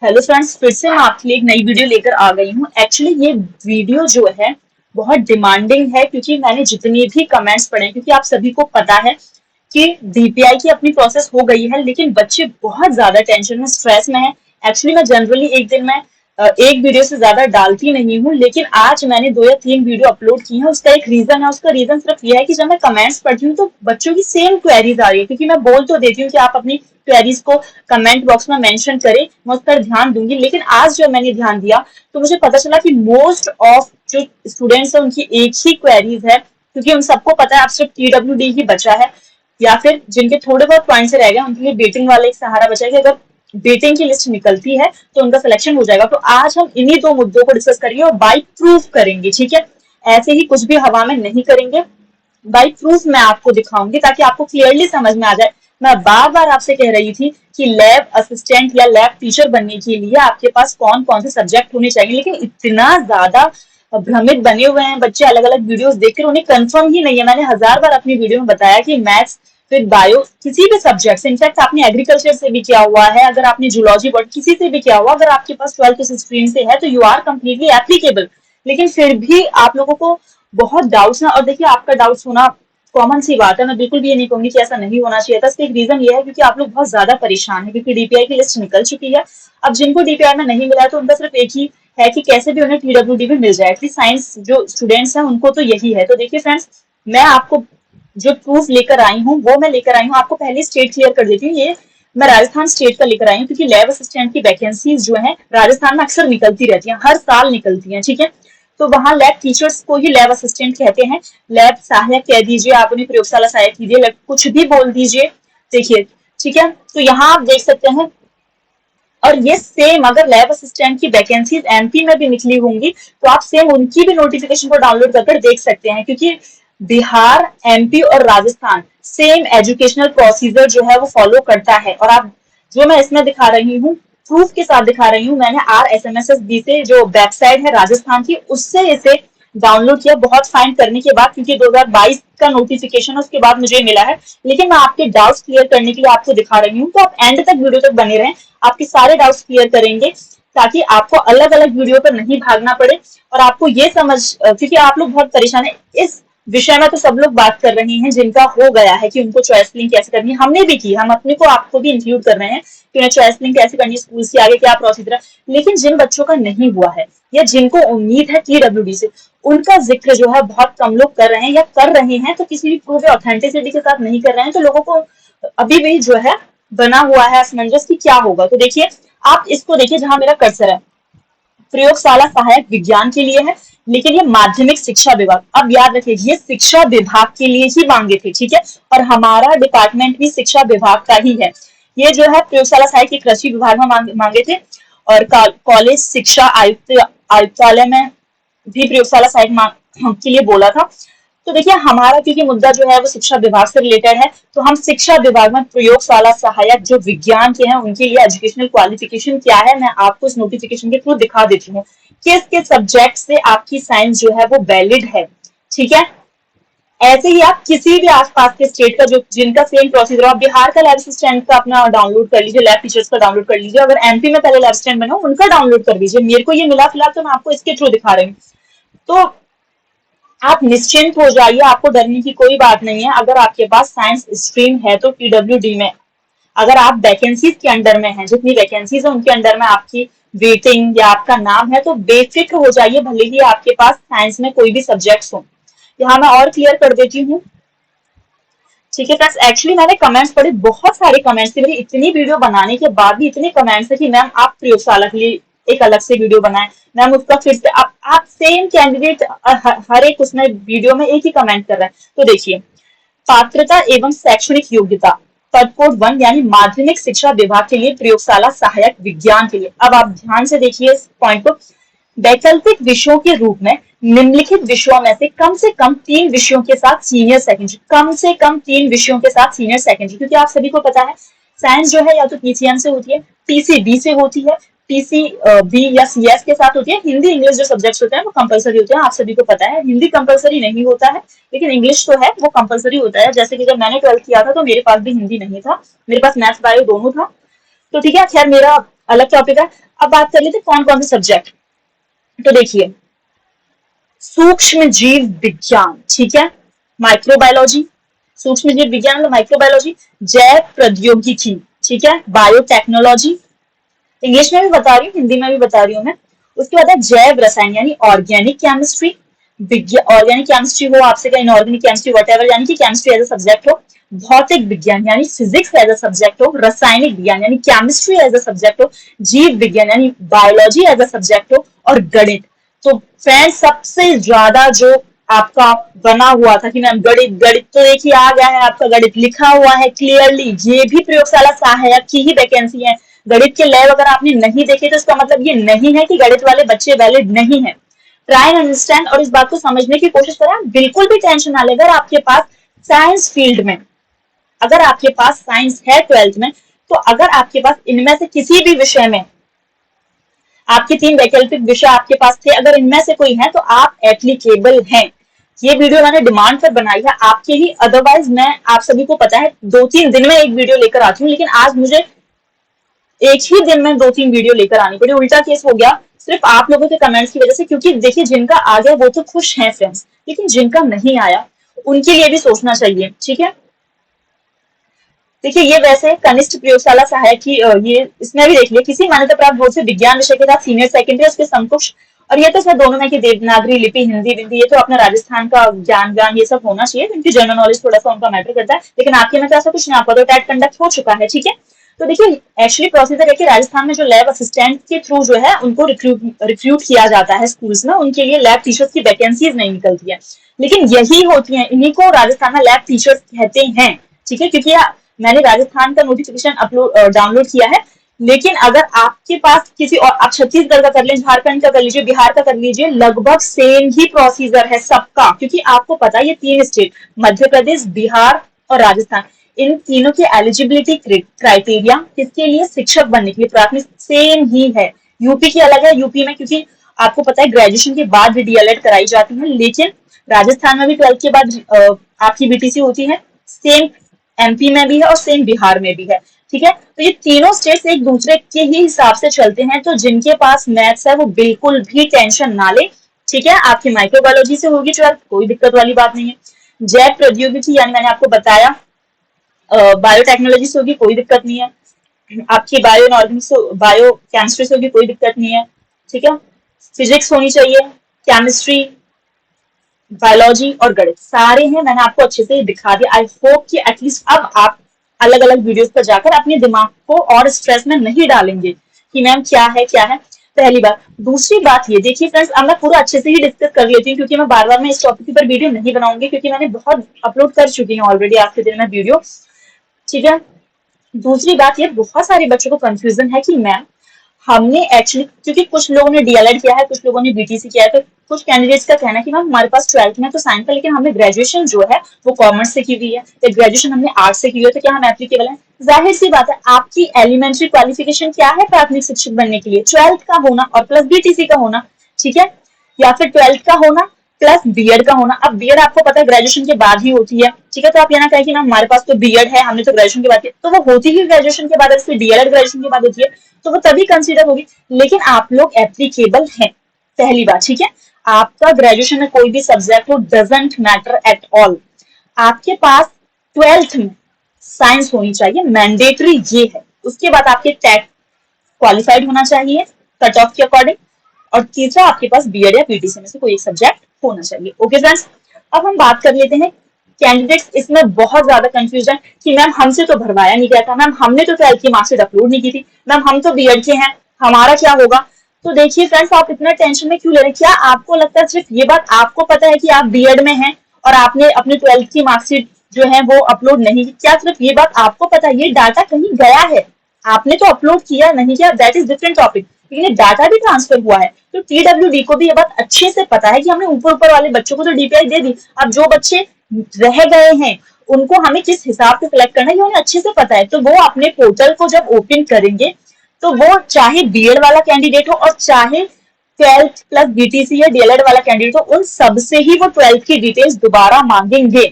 Hello friends, फिर से मैं आपके लिए एक नई वीडियो लेकर आ गई हूँ। एक्चुअली ये वीडियो जो है बहुत डिमांडिंग है, क्योंकि मैंने जितनी भी कमेंट्स पढ़े, क्योंकि आप सभी को पता है कि डीपीआई की अपनी प्रोसेस हो गई है, लेकिन बच्चे बहुत ज्यादा टेंशन में, स्ट्रेस में है। एक्चुअली मैं जनरली एक दिन में एक वीडियो से ज्यादा डालती नहीं हूँ, लेकिन आज मैंने 2 या 3 वीडियो अपलोड की है। उसका एक रीजन है, उसका रीजन सिर्फ ये है कि जब मैं कमेंट्स पढ़ती हूँ तो बच्चों की सेम क्वेरीज आ रही है। क्योंकि मैं बोल तो देती हूँ कि आप अपनी क्वेरीज को कमेंट बॉक्स में मेंशन करें, मैं उस पर ध्यान दूंगी, लेकिन आज जब मैंने ध्यान दिया तो मुझे पता चला कि मोस्ट ऑफ जो स्टूडेंट्स है उनकी एक ही क्वेरीज है। क्योंकि उन सबको पता है अब सिर्फ TWD ही बचा है, या फिर जिनके थोड़े बहुत पॉइंट्स रह गए उनके लिए बेटिंग वाला एक सहारा बचा है कि अगर बेटिंग की लिस्ट निकलती है तो उनका सिलेक्शन हो जाएगा। तो आज हम इन्हीं 2 मुद्दों को डिस्कस करेंगे और बाई प्रूफ करेंगे, ठीक है। ऐसे ही कुछ भी हवा में नहीं करेंगे, बाई प्रूफ मैं आपको दिखाऊंगी ताकि आपको क्लियरली समझ में आ जाए। मैं बार बार आपसे कह रही थी कि लैब असिस्टेंट या लैब टीचर बनने के लिए आपके पास कौन कौन से सब्जेक्ट होने चाहिए, लेकिन इतना ज्यादा भ्रमित बने हुए हैं बच्चे अलग अलग वीडियोस देखकर, उन्हें कंफर्म ही नहीं है। मैंने 1000 बार अपनी वीडियो में बताया कि मैथ्स फिर बायो किसी भी सब्जेक्ट से, इनफैक्ट आपने एग्रीकल्चर से भी किया हुआ है, अगर आपने जूलॉजी बॉट किसी से भी किया हुआ, अगर आपके पास 12th इस स्ट्रीम से है तो यू आर कम्प्लीटली एप्लीकेबल। लेकिन फिर भी आप लोगों को बहुत डाउट्स ना, और देखिए आपका डाउट्स होना कॉमन सी बात है, मैं बिल्कुल भी ये नहीं कहूंगी कि ऐसा नहीं होना चाहिए था। इसका एक रीजन ये है क्योंकि आप लोग बहुत ज्यादा परेशान है, क्योंकि डीपीआई की लिस्ट निकल चुकी है। अब जिनको डीपीआई में नहीं मिला है तो उनका सिर्फ एक ही है कि कैसे भी उन्हें TWD में मिल जाए। एटलीस्ट साइंस जो स्टूडेंट्स हैं उनको तो यही है। तो देखिए फ्रेंड्स, मैं आपको जो प्रूफ लेकर आई हूँ वो मैं लेकर आई हूँ। आपको पहले स्टेट क्लियर कर देती हूँ, ये मैं राजस्थान स्टेट का लेकर आई हूँ, क्योंकि लैब असिस्टेंट की वैकेंसीज जो है राजस्थान में अक्सर निकलती रहती हैं, हर साल निकलती हैं, ठीक है। तो वहां लैब टीचर्स को ही लैब असिस्टेंट कहते हैं। लैब सहायक कह दीजिए, आप उन्हें प्रयोगशाला सहायक कीजिए, कुछ भी बोल दीजिए। देखिए, ठीक है, तो यहाँ आप देख सकते हैं। और ये सेम अगर लैब असिस्टेंट की वैकेंसीज MP में भी निकली होंगी तो आप सेम उनकी भी नोटिफिकेशन को डाउनलोड कर देख सकते हैं, क्योंकि बिहार, MP और राजस्थान सेम एजुकेशनल प्रोसीजर जो है वो फॉलो करता है। और आप जो मैं इसमें दिखा रही हूँ, प्रूफ के साथ दिखा रही हूँ, मैंने RSMSSB से जो वेबसाइट है राजस्थान की, उससे इसे डाउनलोड किया बहुत फाइंड करने के बाद, क्योंकि 2022 का नोटिफिकेशन उसके बाद मुझे मिला है। लेकिन मैं आपके डाउट्स क्लियर करने के लिए आपको दिखा रही हूँ, तो आप एंड तक वीडियो तक बने रहें, आपके सारे डाउट्स क्लियर करेंगे ताकि आपको अलग अलग वीडियो पर नहीं भागना पड़े। और आपको ये समझ, क्योंकि आप लोग बहुत परेशान है इस विषय में, तो सब लोग बात कर रहे हैं जिनका हो गया है कि उनको चॉइस लिंक कैसे करनी है। हमने भी की, हम अपने को आपको भी इंक्लूड कर रहे हैं कि उन्हें चॉइस लिंक कैसे करनी है, स्कूल की आगे क्या प्रोसीजर है। लेकिन जिन बच्चों का नहीं हुआ है या जिनको उम्मीद है TWD से, उनका जिक्र जो है बहुत कम लोग कर रहे हैं, या कर रहे हैं तो किसी भी प्रूफ या ऑथेंटिसिटी के साथ नहीं कर रहे हैं। तो लोगों को अभी भी जो है बना हुआ है असमंजस कि क्या होगा। तो देखिए, आप इसको देखिए जहां मेरा कर्सर है, प्रयोगशाला सहायक विज्ञान के लिए है, लेकिन ये माध्यमिक शिक्षा विभाग, अब याद रखिए ये शिक्षा विभाग के लिए ही मांगे थे, ठीक है। और हमारा डिपार्टमेंट भी शिक्षा विभाग का ही है। ये जो है प्रयोगशाला सहायक कृषि विभाग में मांगे थे, और कॉलेज शिक्षा आयुक्तालय में भी प्रयोगशाला सहायक के लिए बोला था। तो देखिए हमारा क्योंकि मुद्दा जो है वो शिक्षा विभाग से रिलेटेड है, तो हम शिक्षा विभाग में प्रयोगशाला सहायक जो विज्ञान के हैं उनके लिए एजुकेशनल क्वालिफिकेशन क्या है, मैं आपको इस नोटिफिकेशन के थ्रू दिखा देती हूँ। किस किस सब्जेक्ट से आपकी साइंस जो है वो वैलिड है, ठीक है। ऐसे ही आप किसी भी आसपास के स्टेट का जो जिनका सेम प्रोसीजर, आप बिहार का लैब असिस्टेंट का अपना डाउनलोड कर लीजिए, लैब टीचर्स का डाउनलोड कर लीजिए, अगर MP में पहले लैब असिस्टेंट बना उनका डाउनलोड कर लीजिए। मेरे को ये मिला फिलहाल तो मैं आपको इसके थ्रू दिखा रही हूँ। तो आप निश्चिंत हो जाइए, आपको डरने की कोई बात नहीं है। अगर आपके पास साइंस स्ट्रीम है तो TWD में अगर आप वैकेंसीज के अंडर में हैं, जितनी वैकेंसीज है उनके अंडर में आपकी वेटिंग या आपका नाम है, तो बेफिक्र हो जाइए, भले ही आपके पास साइंस में कोई भी सब्जेक्ट्स हो। यहाँ मैं और क्लियर कर देती हूँ, ठीक है फ्रेंड्स। एक्चुअली मैंने कमेंट्स पढ़े, बहुत सारे कमेंट्स थे, मेरी इतनी वीडियो बनाने के बाद भी इतने कमेंट्स थे कि मैम आप प्रयोगशाला के लिए एक अलग से वीडियो बनाएं, मैम उसका फिर से आप सेम कैंडिडेट हर एक उसमें वीडियो में एक ही कमेंट कर रहे हैं। तो देखिए, पात्रता एवं शैक्षणिक योग्यता पद कोड 1 यानी माध्यमिक शिक्षा विभाग के लिए प्रयोगशाला सहायक विज्ञान के लिए। अब आप ध्यान से देखिए इस पॉइंट को, वैकल्पिक विषयों के रूप में निम्नलिखित विषयों में से कम 3 विषयों के साथ सीनियर सेकेंडरी, कम से कम 3 विषयों के साथ सीनियर सेकेंडरी। क्योंकि आप सभी को पता है साइंस जो है या तो PCM से होती है, TCB से होती है, TCB या CS के साथ होती है। हिंदी इंग्लिश जो सब्जेक्ट्स होते हैं वो कंपलसरी होते हैं, आप सभी को पता है। हिंदी कंपलसरी नहीं होता है, लेकिन इंग्लिश तो है वो कंपलसरी होता है। जैसे कि जब मैंने 12th किया था तो मेरे पास भी हिंदी नहीं था, मेरे पास मैथ्स बायो दोनों था। तो ठीक है, खैर मेरा अलग टॉपिक है। अब बात कर लेते हैं कौन कौन से सब्जेक्ट। तो देखिए, सूक्ष्म जीव विज्ञान, ठीक है, माइक्रोबायोलॉजी, सूक्ष्म जीव विज्ञान मतलब माइक्रोबायोलॉजी, जैव प्रौद्योगिकी, ठीक है, बायोटेक्नोलॉजी, इंग्लिश में भी बता रही हूँ, हिंदी में भी बता रही हूँ मैं। उसके बाद है जैव रसायन यानी ऑर्गेनिक केमिस्ट्री, ऑर्गेनिक केमिस्ट्री हो आपसे का इनऑर्गेनिक केमिस्ट्री वटेवर, यानी कि केमिस्ट्री एज अ सब्जेक्ट हो, भौतिक विज्ञान यानी फिजिक्स एज अ सब्जेक्ट हो, रासायनिक विज्ञान यानी केमिस्ट्री एज अ सब्जेक्ट हो, जीव विज्ञान यानी बायोलॉजी एज अ सब्जेक्ट हो, और गणित। तो फ्रेंड्स सबसे ज्यादा जो आपका बना हुआ था कि मैम गणित, गणित तो देखिए आ गया है आपका, गणित लिखा हुआ है क्लियरली, ये भी प्रयोगशाला सहायक की ही वैकेंसी है। गणित के लैब अगर आपने नहीं देखे तो इसका मतलब ये नहीं है कि गणित वाले बच्चे वैलिड नहीं है। ट्राई एंड अंडरस्टैंड और इस बात को समझने की कोशिश करें। बिल्कुल भी टेंशन ना ले, अगर आपके पास साइंस फील्ड में, अगर आपके पास साइंस है 12th में, तो अगर आपके पास इनमें से किसी भी विषय में, आपके 3 वैकल्पिक विषय आपके पास थे, अगर इनमें से कोई है तो आप एप्लीकेबल हैं। ये वीडियो मैंने डिमांड पर बनाई है आपके ही, अदरवाइज मैं, आप सभी को पता है 2-3 दिन में एक वीडियो लेकर आती हूँ, लेकिन आज मुझे एक ही दिन में 2-3 वीडियो लेकर आनी पड़ी। उल्टा केस हो गया सिर्फ आप लोगों के कमेंट्स की वजह से, क्योंकि देखिए जिनका आ गया वो तो खुश हैं फ्रेंड्स, लेकिन जिनका नहीं आया उनके लिए भी सोचना चाहिए, ठीक है। देखिए ये वैसे कनिष्ठ प्रयोगशाला सहायक की ये इसमें भी देख लिया, किसी मान्यता प्राप्त बोर्ड से विज्ञान विषय के साथ सीनियर सेकेंडरी उसके समकक्ष, और ये तो सर दोनों में कि देवनागरी लिपि, हिंदी विंदी, ये तो अपना राजस्थान का ज्ञान ज्ञान ये सब होना चाहिए, उनकी जनरल नॉलेज थोड़ा सा उनका मैटर करता है, लेकिन आपके में तो ऐसा कुछ नहीं, आपका तो टेट कंडक्ट हो चुका है, ठीक है। तो देखिए एक्चुअली प्रोसीजर है कि राजस्थान में जो लैब असिस्टेंट के थ्रू जो है उनको रिक्रूट किया जाता है स्कूल्स में, उनके लिए लैब टीचर्स की वैकेंसीज नहीं निकलती है, लेकिन यही होती है, इन्हीं को राजस्थान में लैब टीचर्स कहते हैं, ठीक है। क्योंकि मैंने राजस्थान का नोटिफिकेशन अपलोड डाउनलोड किया है, लेकिन अगर आपके पास किसी और, आप छत्तीसगढ़ का कर लीजिए, झारखंड का कर लीजिए, बिहार का कर लीजिए, लगभग सेम ही प्रोसीजर है सबका, क्योंकि आपको पता है ये 3 स्टेट, मध्य प्रदेश, बिहार और राजस्थान, इन तीनों की एलिजिबिलिटी क्राइटेरिया किसके लिए, शिक्षक बनने के लिए, प्राथमिक सेम ही है। यूपी की अलग है, यूपी में क्योंकि आपको पता है ग्रेजुएशन के बाद भी डीएलएड कराई जाती है, लेकिन राजस्थान में भी 12th के बाद आपकी बीटीसी होती है, सेम एमपी में भी है और सेम बिहार में भी है, ठीक है। तो ये तीनों स्टेट्स एक दूसरे के ही हिसाब से चलते हैं, तो जिनके पास मैथ्स है वो बिल्कुल भी टेंशन ना ले, ठीक है। आपकी माइक्रोबायोलॉजी से होगी 12th, कोई दिक्कत वाली बात नहीं है। जैव प्रौद्योगिकी यानी मैंने आपको बताया बायोटेक्नोलॉजी से होगी, कोई दिक्कत नहीं है। आपकी बायो इनऑर्गेनिक, बायो केमिस्ट्री से होगी, कोई दिक्कत नहीं है, ठीक है। फिजिक्स होनी चाहिए, केमिस्ट्री, बायोलॉजी और गणित सारे हैं, मैंने आपको अच्छे से दिखा दिया। आई होप कि एटलीस्ट अब आप अलग अलग वीडियोस पर जाकर अपने दिमाग को और स्ट्रेस में नहीं डालेंगे कि मैम क्या है क्या है, पहली बात। दूसरी बात ये देखिए फ्रेंड्स, अब मैं पूरा अच्छे से ही डिस्कस कर लेती हूँ, क्योंकि मैं बार बार मैं इस टॉपिक पर वीडियो नहीं बनाऊंगी, क्योंकि मैंने बहुत अपलोड कर चुकी हूँ ऑलरेडी आज के दिन में वीडियो, ठीक है। दूसरी बात ये, बहुत सारे बच्चों को कंफ्यूजन है कि मैम हमने एक्चुअली, क्योंकि कुछ लोगों ने डीएलएड किया है, कुछ लोगों ने बीटीसी किया है, तो कुछ कैंडिडेट्स का कहना है कि मैम हमारे पास 12th में तो साइंस था, लेकिन हमने ग्रेजुएशन जो है वो कॉमर्स से की हुई है, या ग्रेजुएशन हमने आर्ट्स से की हुई है, तो क्या हम एप्लीकेबल है। जाहिर सी बात है, आपकी एलिमेंट्री क्वालिफिकेशन क्या है प्राथमिक शिक्षक बनने के लिए, 12th का होना और प्लस बीटीसी का होना, ठीक है, या फिर 12th का होना प्लस बीएड का होना। अब बीएड आपको पता है ग्रेजुएशन के बाद ही होती है, ठीक है। तो आप ये ना कहें कि ना हमारे पास तो बीएड है, हमने तो ग्रेजुएशन के बाद किया, तो वो होती ही ग्रेजुएशन के बाद, इसलिए डीएलएड ग्रेजुएशन के बाद होती है, तो वो तभी कंसीडर होगी, लेकिन आप लोग एप्लीकेबल हैं, पहली बात, ठीक है। आपका ग्रेजुएशन में कोई भी सब्जेक्ट हो, डजंट मैटर एट ऑल, आपके पास 12th में साइंस होनी चाहिए, मैंडेटरी ये है। उसके बाद आपके टेट क्वालिफाइड होना चाहिए कट ऑफ के अकॉर्डिंग, और तीसरा आपके पास बीएड या पीटीसी में से कोई एक सब्जेक्ट होना चाहिए। ओके फ्रेंड्स, अब हम बात कर लेते हैं, कैंडिडेट्स इसमें बहुत ज्यादा कंफ्यूज है कि मैम हमसे तो भरवाया नहीं गया था, मैम हमने तो 12th की मार्कशीट अपलोड नहीं की थी, मैम हम तो बीएड के हैं, हमारा क्या होगा। तो देखिए फ्रेंड्स, आप इतना टेंशन में क्यों ले रहे हैं, क्या आपको लगता है सिर्फ ये बात आपको पता है कि आप बीएड में हैं और आपने अपने 12th की मार्कशीट जो है वो अपलोड नहीं की, क्या सिर्फ ये बात आपको पता है, ये डाटा कहीं गया है, आपने तो अपलोड किया नहीं किया दैट इज डिफरेंट टॉपिक, लेकिन ये डाटा भी ट्रांसफर हुआ है, तो टीडब्ल्यूडी को भी ये बात अच्छे से पता है कि हमने ऊपर ऊपर वाले बच्चों को तो डीपीआई दे दी, अब जो बच्चे रह गए हैं उनको हमें किस हिसाब से कलेक्ट करना है ये उन्हें अच्छे से पता है। तो वो अपने पोर्टल को जब ओपन करेंगे तो वो चाहे बीएड वाला कैंडिडेट हो और चाहे 12th प्लस बीटीसी या डीएलएड वाला कैंडिडेट हो, उन सबसे ही वो 12th की डिटेल्स दोबारा मांगेंगे।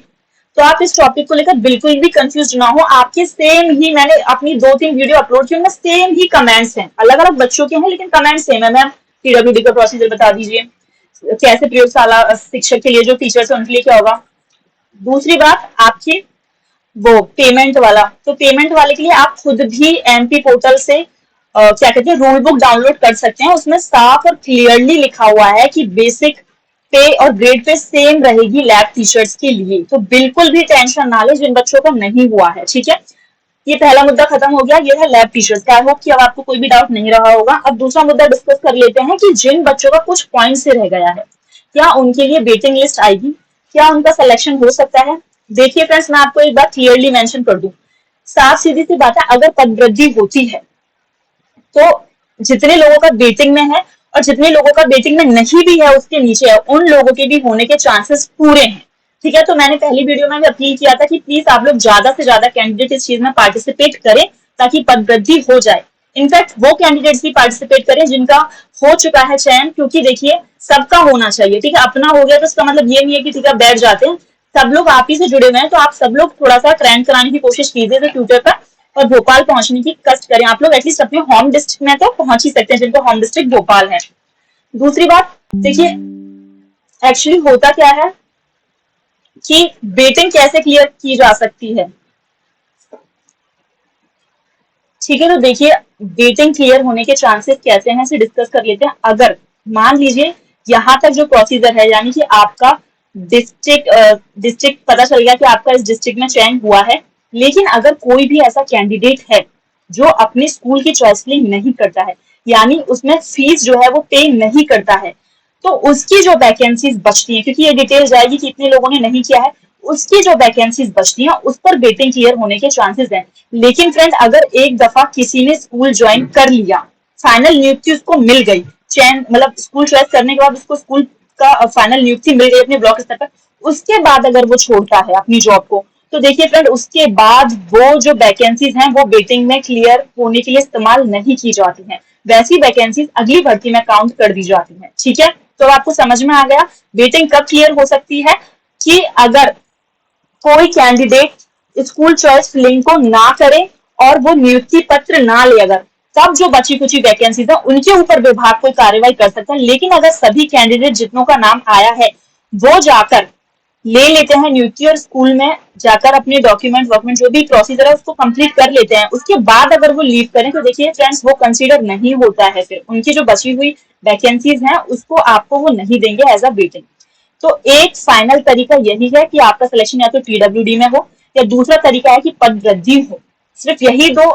तो आप इस टॉपिक को लेकर बिल्कुल भी कंफ्यूज ना हो। आपके सेम ही मैंने अपनी 2-3 वीडियो अपलोड की, उनमें सेम ही कमेंट्स हैं, अलग अलग बच्चों के हैं लेकिन कमेंट सेम है। मैम पीडब्ल्यूडी का प्रोसीजर बता दीजिए, कैसे प्रयोगशाला शिक्षक के लिए जो टीचर्स है उनके लिए क्या होगा। दूसरी बात आपकी वो पेमेंट वाला, तो पेमेंट वाले के लिए आप खुद भी एमपी पोर्टल से क्या कहते हैं रूल बुक डाउनलोड कर सकते हैं। उसमें साफ और क्लियरली लिखा हुआ है कि बेसिक पे और ग्रेड पे सेम रहेगी लैब टीचर्स के लिए। तो बिल्कुल भी टेंशन ना ले जिन बच्चों का नहीं हुआ है, ठीक है। ये पहला मुद्दा खत्म हो गया, ये है लैब टीचर्स का। आई होप कि अब आपको कोई भी डाउट नहीं रहा होगा। अब दूसरा मुद्दा डिस्कस कर लेते हैं कि जिन बच्चों का कुछ पॉइंट से रह गया है, क्या उनके लिए वेटिंग लिस्ट आएगी, क्या उनका सिलेक्शन हो सकता है। देखिए फ्रेंड्स, मैं आपको एक बात क्लियरली मेंशन कर दूं, साफ सीधी सी बात है, अगर पदवृद्धि होती है तो जितने लोगों का वेटिंग में है और जितने लोगों का वेटिंग में नहीं भी है उसके नीचे है, उन लोगों के भी होने के चांसेस पूरे हैं, ठीक है। तो मैंने पहली वीडियो में भी अपील किया था कि प्लीज आप लोग ज्यादा से ज्यादा कैंडिडेट इस चीज में पार्टिसिपेट करें ताकि पदवृद्धि हो जाए। इनफैक्ट वो कैंडिडेट्स भी पार्टिसिपेट करें जिनका हो चुका है चयन, क्योंकि देखिए सबका होना चाहिए, ठीक है। अपना हो गया तो इसका मतलब ये नहीं है कि ठीक है बैठ जाते हैं, सब लोग आप ही से जुड़े हुए हैं, तो आप सब लोग थोड़ा सा ट्रेंड कराने की कोशिश कीजिए ट्विटर पर और भोपाल पहुंचने की कष्ट करें। आप लोग एटलीस्ट अपने होम डिस्ट्रिक्ट में तो पहुंच ही सकते हैं जिनको होम डिस्ट्रिक्ट भोपाल है। दूसरी बात देखिए, एक्चुअली होता क्या है कि वेटिंग कैसे क्लियर की जा सकती है, ठीक है। तो देखिए वेटिंग क्लियर होने के चांसेस कैसे हैं इसे डिस्कस कर लेते हैं। अगर मान लीजिए यहाँ तक जो प्रोसीजर है, यानी कि आपका डिस्ट्रिक्ट पता चल गया कि आपका इस डिस्ट्रिक्ट में चयन हुआ है, लेकिन अगर कोई भी ऐसा कैंडिडेट है जो अपने स्कूल की चॉइस के लिए नहीं करता है, यानी उसमें फीस जो है वो पे नहीं करता है, तो उसकी जो वैकेंसीज बचती है, क्योंकि ये डिटेल जाएगी कि इतने लोगों ने नहीं किया है, उसकी जो वैकेंसीज बचती है उस पर वेटिंग क्लियर होने के चांसेस हैं। लेकिन फ्रेंड, अगर एक दफा किसी ने स्कूल ज्वाइन कर लिया, फाइनल नियुक्ति उसको मिल गई, चयन मतलब स्कूल चॉइस करने के बाद उसको स्कूल का फाइनल नियुक्ति मिल गई अपने ब्लॉक स्तर पर, उसके बाद अगर वो छोड़ता है अपनी जॉब को, तो देखिए फ्रेंड उसके बाद वो जो वैकेंसीज हैं वो वेटिंग में क्लियर होने के लिए इस्तेमाल नहीं की जाती हैं, वैसी वैकेंसीज अगली भर्ती में काउंट कर दी जाती हैं, ठीक है। तो आपको समझ में आ गया वेटिंग कब क्लियर हो सकती है, कि अगर कोई कैंडिडेट स्कूल चॉइस फिलिंग को ना करे और वो नियुक्ति पत्र ना ले, अगर तब जो बची कुची वैकेंसीज है उनके ऊपर विभाग कोई कार्रवाई कर सकता है। लेकिन अगर सभी कैंडिडेट जितनों का नाम आया है वो जाकर ले लेते हैं नियुक्ति और स्कूल में जाकर अपने डॉक्यूमेंट जो भी प्रोसीजर है उसको कंप्लीट कर लेते हैं, उसके बाद अगर वो लीव करें तो देखिए फ्रेंड्स वो कंसीडर नहीं होता है, फिर उनकी जो बची हुई वैकेंसीज हैं उसको आपको वो नहीं देंगे एज अ वेटिंग। तो एक फाइनल तरीका यही है कि आपका सिलेक्शन या तो पीडब्ल्यूडी में हो या दूसरा तरीका है कि पद वृद्धि हो। सिर्फ यही दो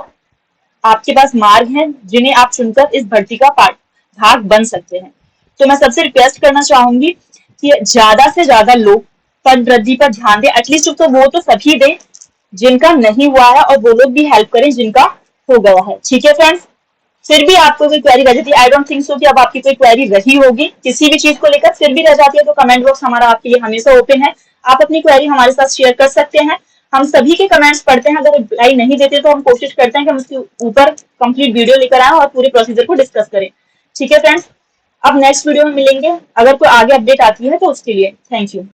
आपके पास मार्ग हैं जिन्हें आप चुनकर इस भर्ती का भाग बन सकते हैं। तो मैं सबसे रिक्वेस्ट करना चाहूंगी कि ज्यादा से ज्यादा लोग पद वृद्धि पर ध्यान दें, एटलीस्ट तो वो तो सभी दें जिनका नहीं हुआ है और वो लोग भी हेल्प करें जिनका हो गया है, ठीक है फ्रेंड्स। फिर भी आपको कोई क्वेरी रह जाती है, आई डोंट थिंक सो कि अब आपकी कोई क्वेरी रही होगी किसी भी चीज को लेकर, फिर भी रह जाती है तो कमेंट बॉक्स हमारा आपके लिए हमेशा ओपन है, आप अपनी क्वेरी हमारे साथ शेयर कर सकते हैं। हम सभी के कमेंट्स पढ़ते हैं, अगर रिप्लाई नहीं देते तो हम कोशिश करते हैं कि हम उसके ऊपर कंप्लीट वीडियो लेकर आए और पूरे प्रोसीजर को डिस्कस करें, ठीक है फ्रेंड्स। अब नेक्स्ट वीडियो में मिलेंगे, अगर कोई आगे अपडेट आती है तो उसके लिए थैंक यू।